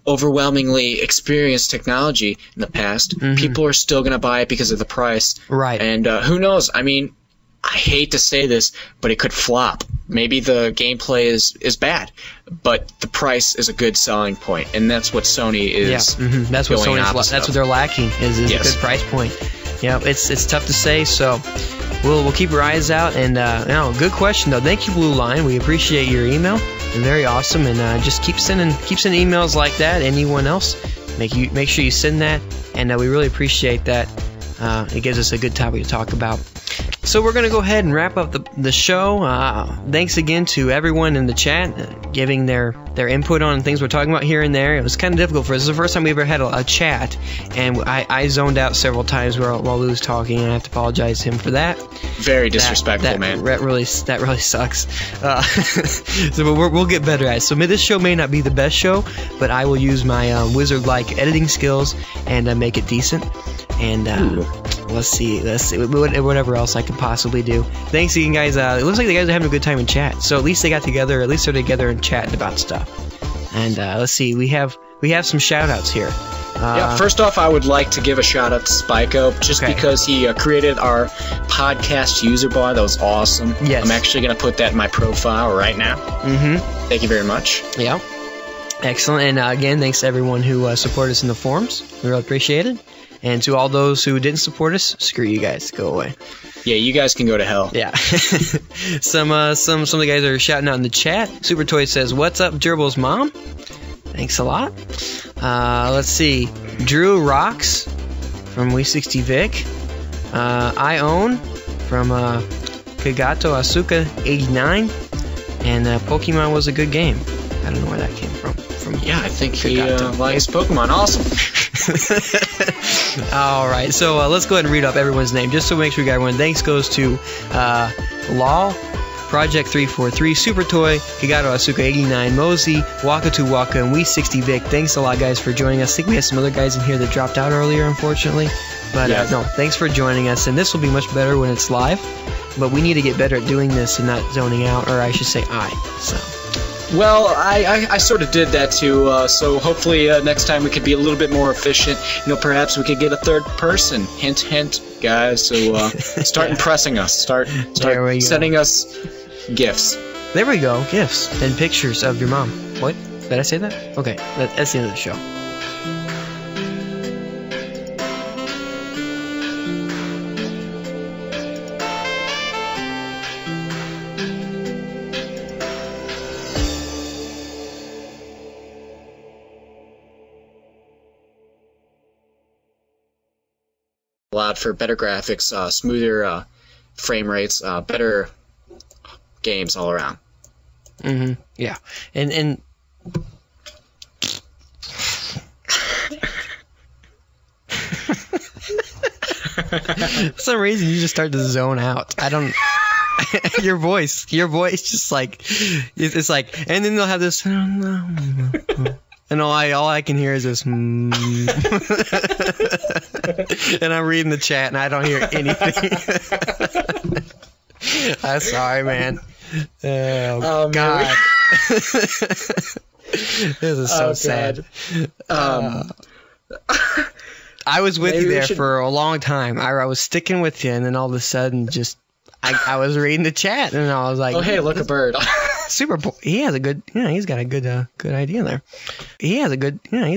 overwhelmingly experienced technology in the past, people are still going to buy it because of the price. Right. And who knows? I mean, I hate to say this, but it could flop. Maybe the gameplay is bad, but the price is a good selling point, and that's what Sony is. Yeah, that's what that's what they're lacking is a good price point. Yeah, it's tough to say. So we'll keep our eyes out. And good question though. Thank you, Blue Line. We appreciate your email. It's very awesome, and just keep sending emails like that. Anyone else, make sure you send that, and we really appreciate that. It gives us a good topic to talk about. So we're going to go ahead and wrap up the show. Thanks again to everyone in the chat giving their input on things we're talking about here and there. It was kind of difficult for us. It's the first time we ever had a chat, and I zoned out several times while Lou was talking, and I have to apologize to him for that. Very disrespectful, man. That really sucks. So we'll get better at it. So this show may not be the best show, but I will use my wizard-like editing skills and make it decent. And let's see whatever else I could possibly do. Thanks again, guys. It looks like the guys are having a good time in chat. So at least they got together. At least they're together and chatting about stuff. And let's see. We have some shout-outs here. First off, I would like to give a shout-out to Spyco, just because he created our podcast user bar. That was awesome. Yes. I'm actually going to put that in my profile right now. Thank you very much. Yeah. Excellent. And again, thanks to everyone who supported us in the forums. We really appreciate it. And to all those who didn't support us, screw you guys. Go away. Yeah, you guys can go to hell. Yeah. Some of the guys are shouting out in the chat. Super Toy says, "What's up, Jerbol's mom?" Thanks a lot. Let's see. Drew Rocks from Wii60 Vic. I Own from Kagato Asuka 89. And Pokemon was a good game. I don't know where that came from. I think he likes Pokemon. Awesome. All right, so let's go ahead and read up everyone's name just to make sure we got everyone. Thanks goes to Law, Project 343, Super Toy, Kagato Asuka 89, Mosey, Waka Waka, and Wii60 Vic. Thanks a lot, guys, for joining us. I think we had some other guys in here that dropped out earlier, unfortunately. But no, thanks for joining us, and this will be much better when it's live. But we need to get better at doing this and not zoning out, or I should say So. Well, I sort of did that too, so hopefully next time we could be a little bit more efficient. Perhaps we could get a third person. Hint, hint, guys. So start impressing us. Start sending us gifts. There we go, gifts and pictures of your mom. What? Did I say that? Okay, that's the end of the show. Allowed for better graphics, smoother frame rates, better games all around. Yeah, and For some reason, you just start to zone out. I don't. your voice just like it's like, and then they'll have this, and all I can hear is this, and I'm reading the chat and I don't hear anything. I'm sorry, man. Oh God. This is so sad. I was with you there for a long time. I was sticking with you, and then all of a sudden, just I was reading the chat, and I was like, "Oh, hey, look, a bird." Super. He has a good. He's got a good idea there. He has a good.